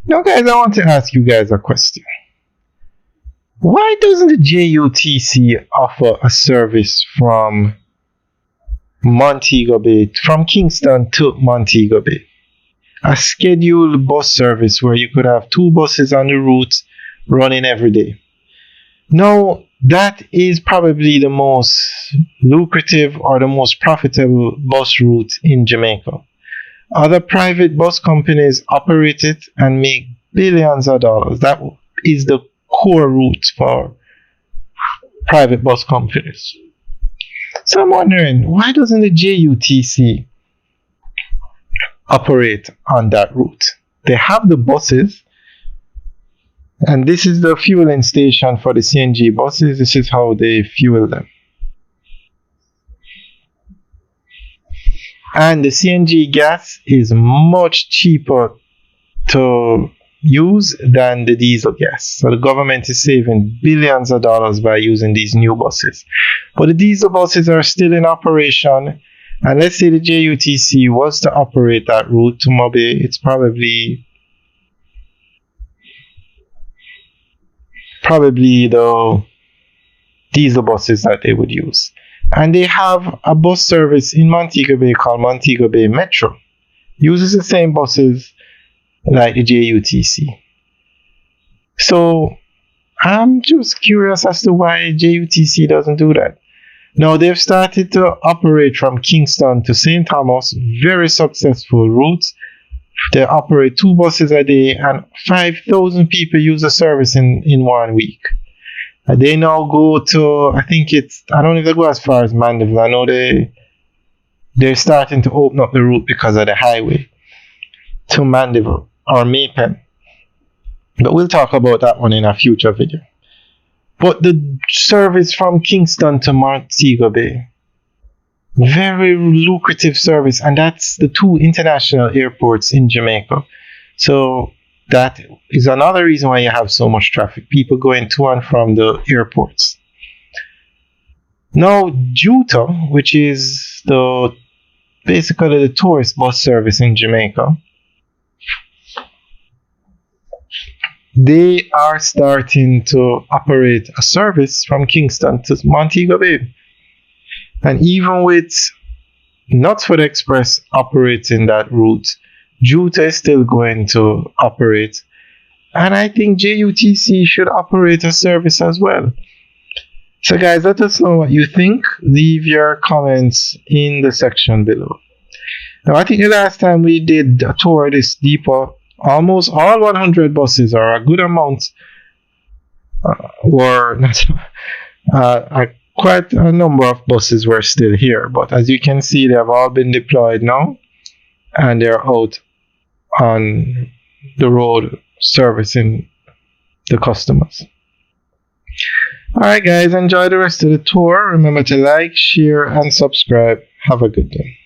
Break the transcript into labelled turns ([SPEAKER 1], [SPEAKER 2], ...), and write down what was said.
[SPEAKER 1] Now, guys, I want to ask you guys a question. Why doesn't the JUTC offer a service from Montego Bay, from Kingston to Montego Bay? A scheduled bus service where you could have two buses on the route running every day. Now, that is probably the most lucrative or the most profitable bus route in Jamaica. Other private bus companies operate it and make billions of dollars. That is the core route for private bus companies. So I'm wondering, why doesn't the JUTC operate on that route? They have the buses, and this is the fueling station for the CNG buses. This is how they fuel them. And the CNG gas is much cheaper to use than the diesel gas. So the government is saving billions of dollars by using these new buses. But the diesel buses are still in operation. And let's say the JUTC was to operate that route to MoBay, it's probably the diesel buses that they would use. And they have a bus service in Montego Bay called Montego Bay Metro. Uses the same buses like the JUTC. So I'm just curious as to why JUTC doesn't do that. Now they've started to operate from Kingston to St. Thomas, very successful routes. They operate 2 buses a day and 5,000 people use the service in 1 week. They now go to, I don't know if they go as far as Mandeville. I know they're starting to open up the route because of the highway to Mandeville or Maypen. But we'll talk about that one in a future video. But the service from Kingston to Montego Bay, very lucrative service, and that's the 2 international airports in Jamaica. So that is another reason why you have so much traffic, people going to and from the airports. Now, JUTA, which is basically the tourist bus service in Jamaica, they are starting to operate a service from Kingston to Montego Bay. And even with Knutsford Express operating that route, JUTA is still going to operate. And I think JUTC should operate a service as well. So guys, let us know what you think. Leave your comments in the section below. Now, I think the last time we did a tour of this depot, almost all 100 buses, or a good amount, were not, quite a number of buses were still here. But as you can see, they have all been deployed now, and they're out on the road servicing the customers. Alright guys, enjoy the rest of the tour. Remember to like, share, and subscribe. Have a good day.